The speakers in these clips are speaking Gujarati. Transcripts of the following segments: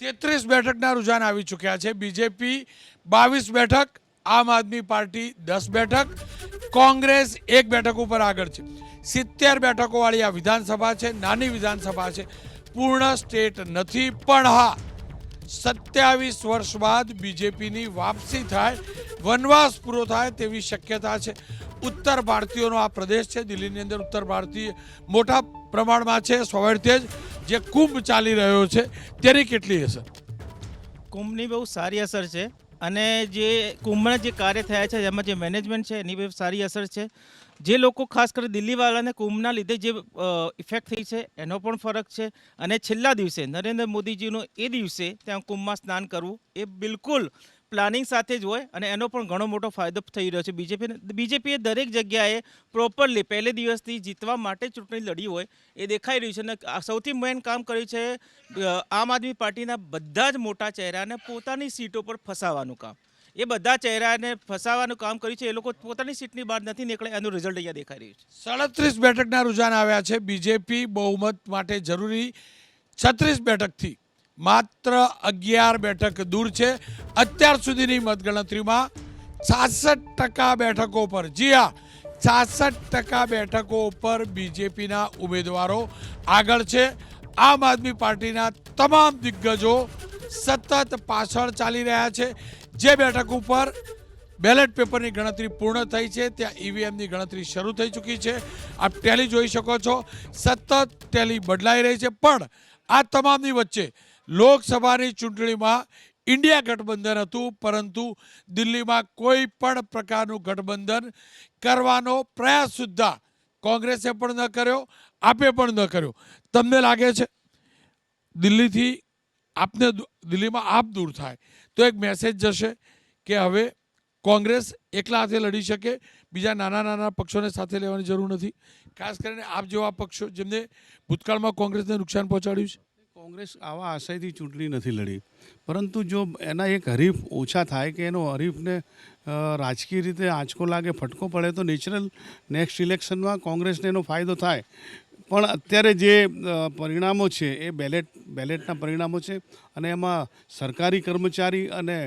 33 બેઠકના રૂઝાન આવી ચૂક્યા છે। બીજેપી 22 બેઠક, આમ આદમી પાર્ટી 10 બેઠક, કોંગ્રેસ 1 બેઠક ઉપર આગળ છે। 70 બેઠકો વાળી આ વિધાનસભા છે, નાની વિધાનસભા છે, પૂર્ણ સ્ટેટ નથી, પણ હા 27 વર્ષ બાદ બીજેપીની વાપસી થાય, વનવાસ પૂરો થાય તેવી શક્યતા છે। ઉત્તર ભારતીયોનો આ પ્રદેશ છે, દિલ્હીની અંદર ઉત્તર ભારતીય મોટા પ્રમાણમાં છે। સ્વાભાવિક જે કુંભ ચાલી રહ્યો છે તેની કેટલી અસર? કુંભની બહુ સારી અસર છે અને જે કુંભના જે કાર્ય થયા છે એમાં જે મેનેજમેન્ટ છે એની બહુ સારી અસર છે। જે લોકો ખાસ કરી દિલ્હીવાળાને કુંભના લીધે જે ઇફેક્ટ થઈ છે એનો પણ ફરક છે। અને છેલ્લા દિવસે નરેન્દ્ર મોદીજીનો એ દિવસે ત્યાં કુંભમાં સ્નાન કરવું એ બિલકુલ પ્લાનિંગ સાથે જ હોય અને એનો પણ ઘણો મોટો ફાયદો થઈ રહ્યો છે। બીજેપીએ દરેક જગ્યાએ પ્રોપરલી પહેલે દિવસથી જીતવા માટે ચૂંટણી લડી હોય એ દેખાઈ રહ્યું છે। અને સૌથી મેઇન કામ કર્યું છે આમ આદમી પાર્ટીના બધા જ મોટા ચહેરાને પોતાની સીટો પર ફસાવાનું કામ, એ બધા ચહેરાને ફસાવાનું કામ કર્યું છે। એ લોકો પોતાની સીટની બહાર નથી નીકળે, એનું રિઝલ્ટ અહીંયા દેખાઈ રહ્યું છે। 37 બેઠકના રૂઝાન આવ્યા છે। બીજેપી બહુમત માટે જરૂરી 36 બેઠકથી માત્ર 11 બેઠક દૂર છે। અત્યાર સુધીની મતગણતરીમાં 66% બેઠકો પર, જી હા 66% બેઠકો ઉપર બીજેપીના ઉમેદવારો આગળ છે। આમ આદમી પાર્ટીના તમામ દિગ્ગજો સતત પાછળ ચાલી રહ્યા છે। જે બેઠક ઉપર બેલેટ પેપરની ગણતરી પૂર્ણ થઈ છે ત્યાં ઈવીએમની ગણતરી શરૂ થઈ ચૂકી છે। આપ ટેલી જોઈ શકો છો, સતત ટેલી બદલાઈ રહી છે। પણ આ તમામની વચ્ચે લોકસભાની ચૂંટણીમાં ઇન્ડિયા ગઠબંધન હતું, પરંતુ દિલ્હીમાં કોઈ પણ પ્રકારનું ગઠબંધન કરવાનો પ્રયાસ સુદ્ધા કોંગ્રેસે પણ ન કર્યો, આપે પણ ન કર્યો। તમને લાગે છે દિલ્હીથી દિલ્હીમાં આપ દૂર થાય તો એક મેસેજ જશે કે હવે કોંગ્રેસ એકલા હાથે લડી શકે, બીજા નાના નાના પક્ષોને સાથે લેવાની જરૂર નથી, ખાસ કરીને આપ જેવા પક્ષો જેમને ભૂતકાળમાં કોંગ્રેસને નુકસાન પહોંચાડ્યું છે? કોંગ્રેસ આવા આશયથી ચૂંટણી નથી લડી, પરંતુ જો એના એક હરીફ ઓછા થાય કે એનો હરીફને રાજકીય રીતે આંચકો લાગે, ફટકો પડે તો નેચરલ નેક્સ્ટ ઇલેક્શનમાં કોંગ્રેસને એનો ફાયદો થાય। પણ અત્યારે જે પરિણામો છે એ બેલેટના પરિણામો છે અને એમાં સરકારી કર્મચારી અને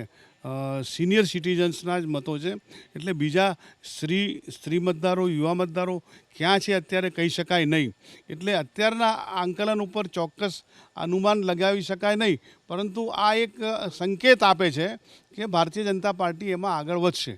સિનિયર સિટીઝન્સના જ મતો છે, એટલે બીજા સ્ત્રી મતદારો, યુવા મતદારો ક્યાં છે અત્યારે કહી શકાય નહીં। એટલે અત્યારના આંકલન ઉપર ચોક્કસ અનુમાન લગાવી શકાય નહીં, પરંતુ આ એક સંકેત આપે છે કે ભારતીય જનતા પાર્ટી એમાં આગળ વધશે।